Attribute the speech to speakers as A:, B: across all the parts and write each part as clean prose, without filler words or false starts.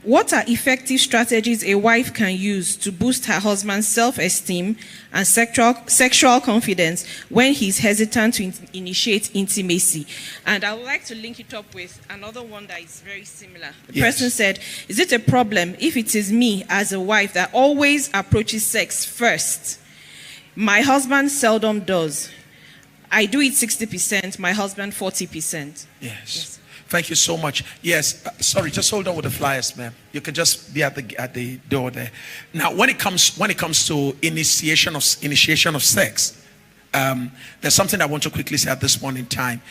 A: What are effective strategies a wife can use to boost her husband's self-esteem and sexual confidence when he's hesitant to initiate intimacy? And I would like to link it up with another one that is very similar. The person said, is it a problem if it is me as a wife that always approaches sex first? My husband seldom does. I do it 60%, my husband 40%.
B: Yes. Thank you so much. Yes, sorry, just hold on with the flyers, ma'am. You can just be at the door there. Now, when it comes to initiation of sex, there's something I want to quickly say at this point in time.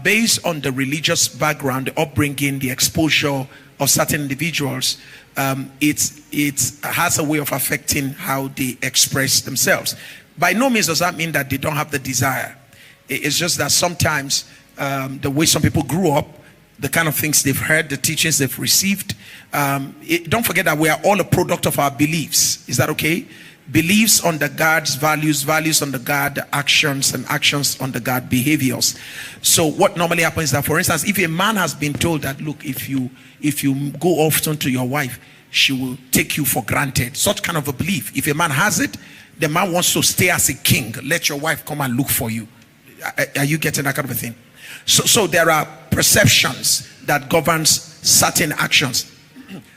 B: Based on the religious background, the upbringing, the exposure of certain individuals, it has a way of affecting how they express themselves. By no means does that mean that they don't have the desire. It's just that sometimes the way some people grew up, the kind of things they've heard, the teachings they've received. Don't forget that we are all a product of our beliefs. Is that okay? Beliefs undergirds values, values undergird actions, and actions undergird behaviors. So what normally happens is that, for instance, if a man has been told that, look, if you go often to your wife, she will take you for granted. Such kind of a belief. If a man has it, the man wants to stay as a king. Let your wife come and look for you. Are you getting that kind of a thing? So there are perceptions that governs certain actions.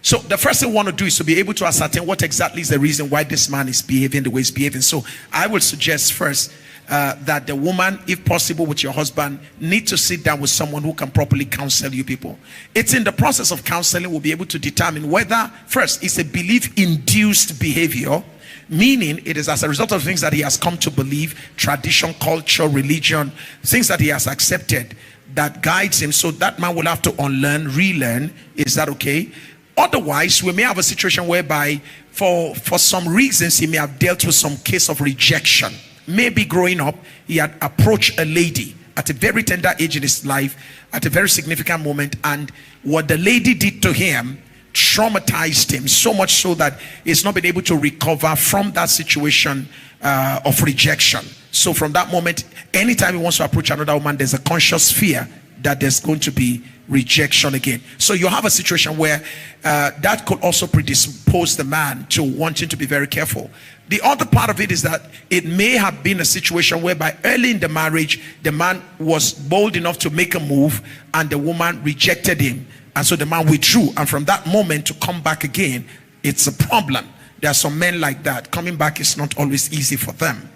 B: So the first thing we want to do is to be able to ascertain what exactly is the reason why this man is behaving the way he's behaving. So I would suggest first that the woman, if possible with your husband, need to sit down with someone who can properly counsel you people. It's in the process of counseling we'll be able to determine whether, first, it's a belief-induced behavior, meaning it is as a result of things that he has come to believe, tradition, culture, religion, things that he has accepted that guides him. So that man will have to unlearn, relearn. Is that okay? Otherwise, we may have a situation whereby for some reasons he may have dealt with some case of rejection. Maybe growing up, he had approached a lady at a very tender age in his life, at a very significant moment, and what the lady did to him traumatized him so much so that he's not been able to recover from that situation of rejection. So from that moment, anytime he wants to approach another woman, there's a conscious fear that there's going to be rejection again. So you have a situation where that could also predispose the man to wanting to be very careful. The other part of it is that it may have been a situation whereby early in the marriage, the man was bold enough to make a move and the woman rejected him. And so the man withdrew, and from that moment to come back again, it's a problem. There are some men like that. Coming back is not always easy for them.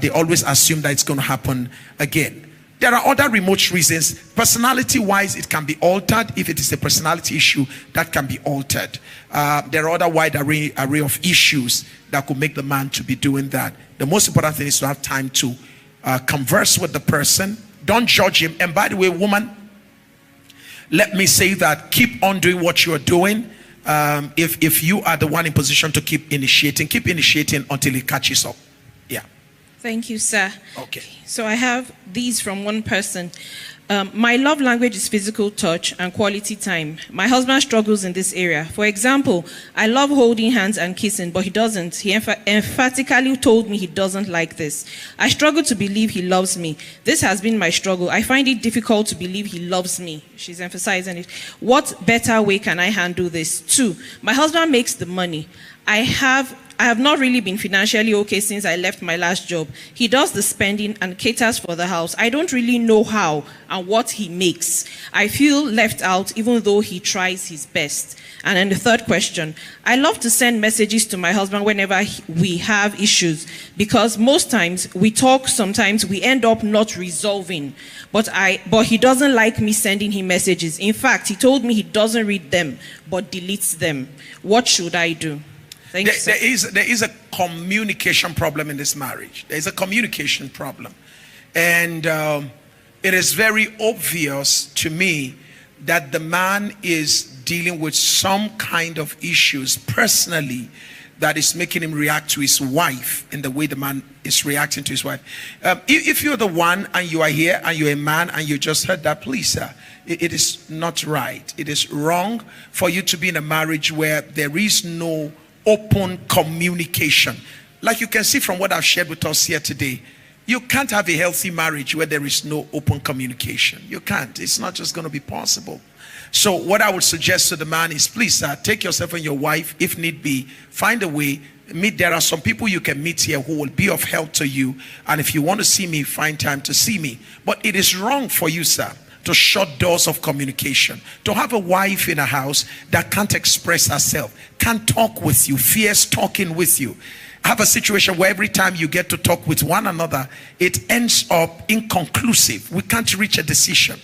B: They always assume that it's going to happen again. There are other remote reasons. Personality-wise, it can be altered. If it is a personality issue, that can be altered. There are other wide array of issues that could make the man to be doing that. The most important thing is to have time to converse with the person. Don't judge him. And by the way, woman, let me say that keep on doing what you're doing. If you are the one in position to keep initiating until it catches up. Yeah.
A: Thank you, sir.
B: Okay.
A: So I have these from one person. My love language is physical touch and quality time. My husband struggles in this area. For example, I love holding hands and kissing, but he doesn't. He emphatically told me he doesn't like this. I struggle to believe he loves me. This has been my struggle. I find it difficult to believe he loves me. She's emphasizing it. What better way can I handle this? 2, my husband makes the money. I have not really been financially okay since I left my last job. He does the spending and caters for the house. I don't really know how and what he makes. I feel left out even though he tries his best. And then the third question, I love to send messages to my husband whenever we have issues, because most times we talk, sometimes we end up not resolving. But he doesn't like me sending him messages. In fact, he told me he doesn't read them, but deletes them. What should I do? There
B: is a communication problem in this marriage. There is a communication problem. And it is very obvious to me that the man is dealing with some kind of issues personally that is making him react to his wife in the way the man is reacting to his wife. If you're the one and you are here and you're a man and you just heard that, please, sir, it is not right. It is wrong for you to be in a marriage where there is no open communication. Like you can see from what I've shared with us here today, you can't have a healthy marriage where there is no open communication. You can't. It's not just going to be possible. So what I would suggest to the man is, please take yourself and your wife, if need be, find a way, meet. There are some people you can meet here who will be of help to you, and if you want to see me, find time to see me. But it is wrong for you, sir, to shut doors of communication, to have a wife in a house that can't express herself, can't talk with you, fears talking with you. Have a situation where every time you get to talk with one another, it ends up inconclusive. We can't reach a decision.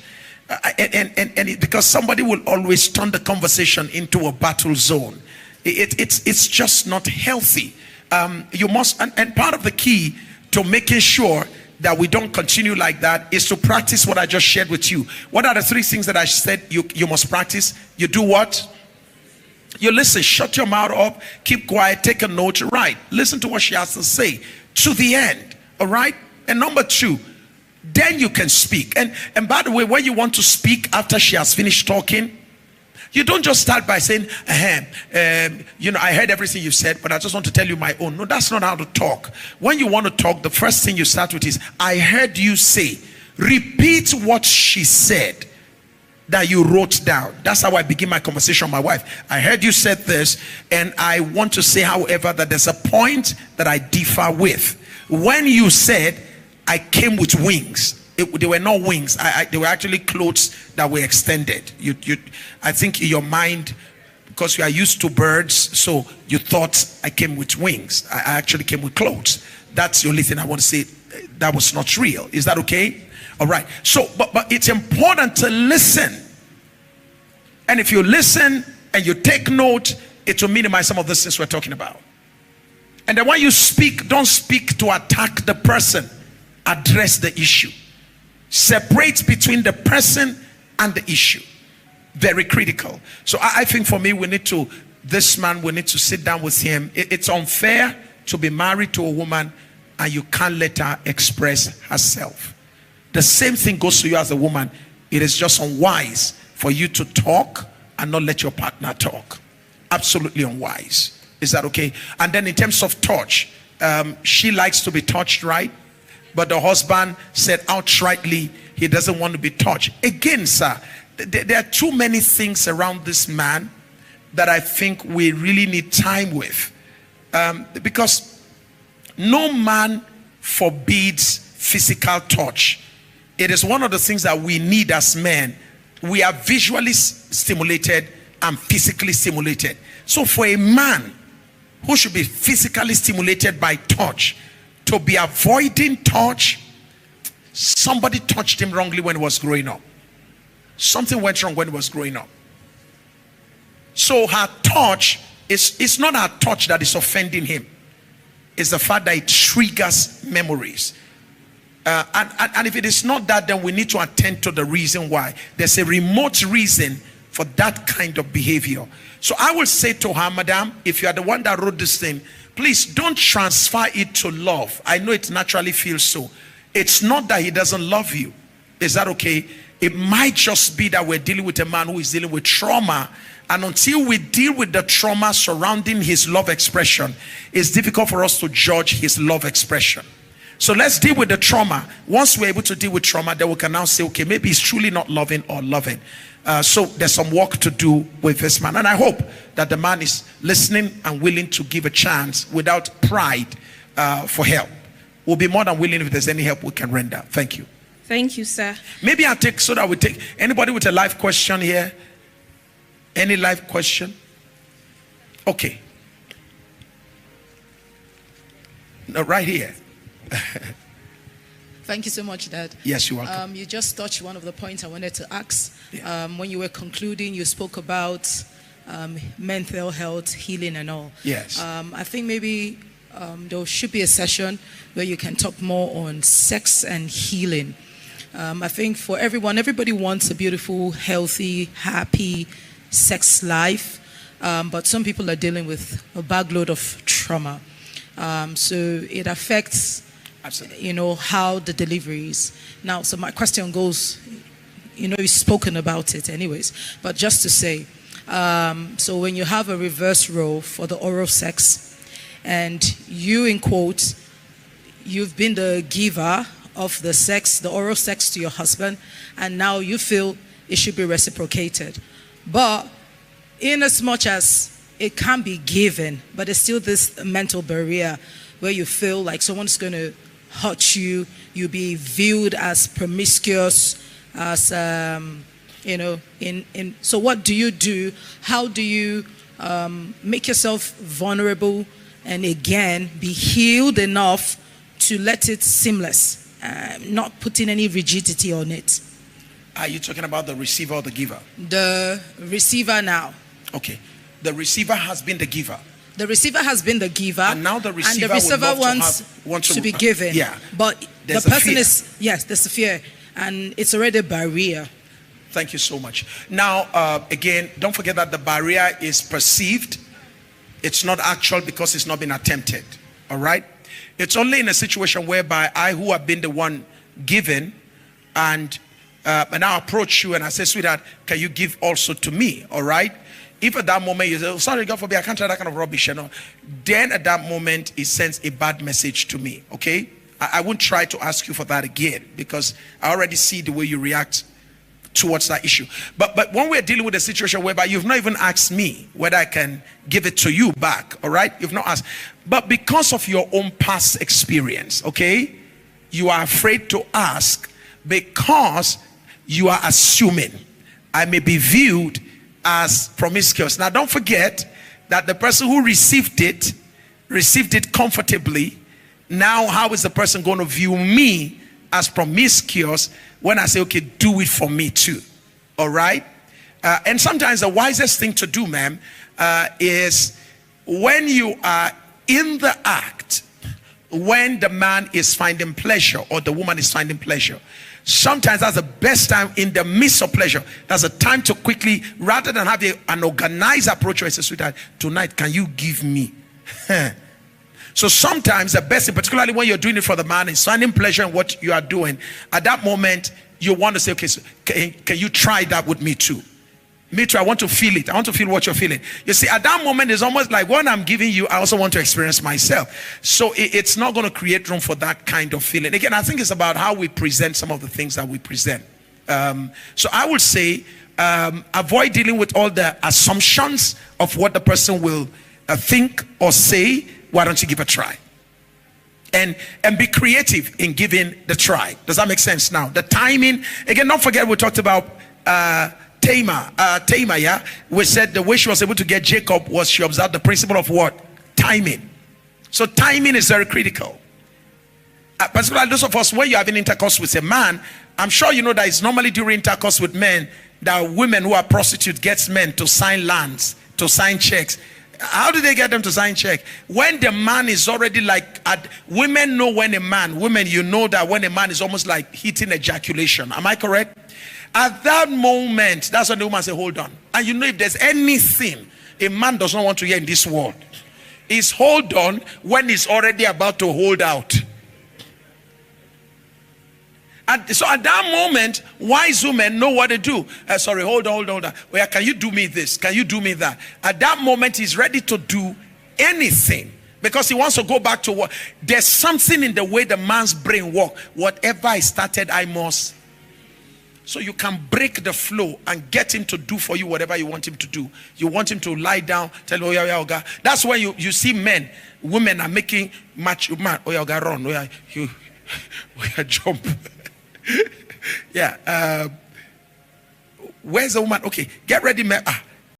B: Because somebody will always turn the conversation into a battle zone. It's just not healthy. You must, and part of the key to making sure that we don't continue like that is to practice what I just shared with you. What are the 3 things that I said you must practice? You do what? You listen, shut your mouth up, keep quiet, take a note, right? Listen to what she has to say to the end, all right? And number 2, then you can speak. And by the way, when you want to speak after she has finished talking, you don't just start by saying, you know, I heard everything you said, but I just want to tell you my own. No, that's not how to talk. When you want to talk, the first thing you start with is, I heard you say. Repeat what she said that you wrote down. That's how I begin my conversation with my wife. I heard you said this, and I want to say, however, that there's a point that I differ with. When you said, I came with wings, they were not wings. They were actually clothes that were extended. I think in your mind, because you are used to birds, so you thought I came with wings. I actually came with clothes. That's the only thing I want to say. That was not real. Is that okay? All right. So, but it's important to listen. And if you listen and you take note, it will minimize some of the things we're talking about. And then when you speak, don't speak to attack the person. Address the issue. Separate between the person and the issue. Very critical. So I think for me, we need to sit down with him. It's unfair to be married to a woman and you can't let her express herself. The same thing goes to you as a woman. It is just unwise for you to talk and not let your partner talk. Absolutely unwise. Is that okay? And then in terms of touch, she likes to be touched, right? But the husband said outrightly he doesn't want to be touched. Again, sir, there are too many things around this man that I think we really need time with. Because no man forbids physical touch. It is one of the things that we need as men. We are visually stimulated and physically stimulated. So for a man who should be physically stimulated by touch, to be avoiding touch, somebody touched him wrongly when he was growing up. Something went wrong when he was growing up. So her touch, it's not her touch that is offending him. It's the fact that it triggers memories. And if it is not that, then we need to attend to the reason why. There's a remote reason for that kind of behavior. So I will say to her, madam, if you are the one that wrote this thing, please don't transfer it to love. I know it naturally feels so. It's not that he doesn't love you. Is that okay? It might just be that we're dealing with a man who is dealing with trauma. And until we deal with the trauma surrounding his love expression, it's difficult for us to judge his love expression. So let's deal with the trauma. Once we're able to deal with trauma, then we can now say, okay, maybe he's truly not loving or loving. So there's some work to do with this man. And I hope that the man is listening and willing to give a chance without pride for help. We'll be more than willing if there's any help we can render. Thank you.
A: Thank you, sir.
B: Maybe I'll take, so that we take, anybody with a live question here? Any live question? Okay. No, right here.
C: Thank you so much, Dad.
B: Yes, you're welcome.
C: You just touched one of the points I wanted to ask.
B: Yeah.
C: When you were concluding, you spoke about mental health, healing and all.
B: Yes.
C: I think maybe there should be a session where you can talk more on sex and healing. I think for everyone, everybody wants a beautiful, healthy, happy sex life, but some people are dealing with a bagload of trauma. So it affects,
B: absolutely,
C: you know, how the delivery is. Now, so my question goes, you know, you've spoken about it anyways, but just to say, so when you have a reverse role for the oral sex, and you, in quotes, you've been the giver of the sex, the oral sex to your husband, and now you feel it should be reciprocated. But in as much as it can be given, but there's still this mental barrier where you feel like someone's going to hurt you, you'll be viewed as promiscuous, as so what do you do? How do you make yourself vulnerable and again be healed enough to let it seamless, not putting any rigidity on it?
B: Are you talking about the receiver or the giver?
C: The receiver now.
B: Okay. The receiver has been the giver.
C: The receiver has been the giver.
B: And now the receiver,
C: wants to be given.
B: Yeah.
C: But
B: there's
C: the person
B: fear.
C: there's a fear. And it's already a barrier.
B: Thank you so much. Now, again, don't forget that the barrier is perceived. It's not actual because it's not been attempted. All right? It's only in a situation whereby I, who have been the one given, and I approach you and I say, sweetheart, can you give also to me? All right? If at that moment you say, oh, sorry, God forbid, I can't try that kind of rubbish, then at that moment it sends a bad message to me. Okay? I won't try to ask you for that again because I already see the way you react towards that issue. But when we're dealing with a situation whereby you've not even asked me whether I can give it to you back, all right? You've not asked. But because of your own past experience, okay, you are afraid to ask because you are assuming I may be viewed as promiscuous. Now, don't forget that the person who received it comfortably. Now, how is the person going to view me as promiscuous when I say, okay, do it for me too? All right? And sometimes the wisest thing to do, ma'am, is when you are in the act, when the man is finding pleasure or the woman is finding pleasure, sometimes that's the best time in the midst of pleasure. That's a time to quickly, rather than have an organized approach where I say, sweetheart, tonight, can you give me? So sometimes the best, particularly when you're doing it for the man, is finding pleasure in what you are doing. At that moment, you want to say, okay, so can you try that with me too? Me too, I want to feel it. I want to feel what you're feeling. You see, at that moment, it's almost like when I'm giving you, I also want to experience myself. So it's not going to create room for that kind of feeling. Again, I think it's about how we present some of the things that we present. So I would say, avoid dealing with all the assumptions of what the person will think or say. Why don't you give a try? And be creative in giving the try. Does that make sense? Now, the timing, again, don't forget we talked about Tamar, yeah? We said the way she was able to get Jacob was she observed the principle of what? Timing. So timing is very critical. Particularly those of us, when you're having intercourse with a man, I'm sure you know that it's normally during intercourse with men that women who are prostitutes gets men to sign lands, to sign checks. How do they get them to sign check? When the man is already like, women know when women, you know that when a man is almost like hitting ejaculation. Am I correct? At that moment, that's when the woman say, hold on. And you know, if there's anything a man does not want to hear in this world, is hold on when he's already about to hold out. So at that moment, wise women know what to do. Sorry, hold on. Well, can you do me this? Can you do me that? At that moment, he's ready to do anything because he wants to go back to what. There's something in the way the man's brain works. Whatever I started, I must. So you can break the flow and get him to do for you whatever you want him to do. You want him to lie down, tell him, oh yeah, God. That's when you see men, women are making match, man, oh yeah, God, run, oh yeah, jump. Yeah. Where's the woman? Okay, get ready, man.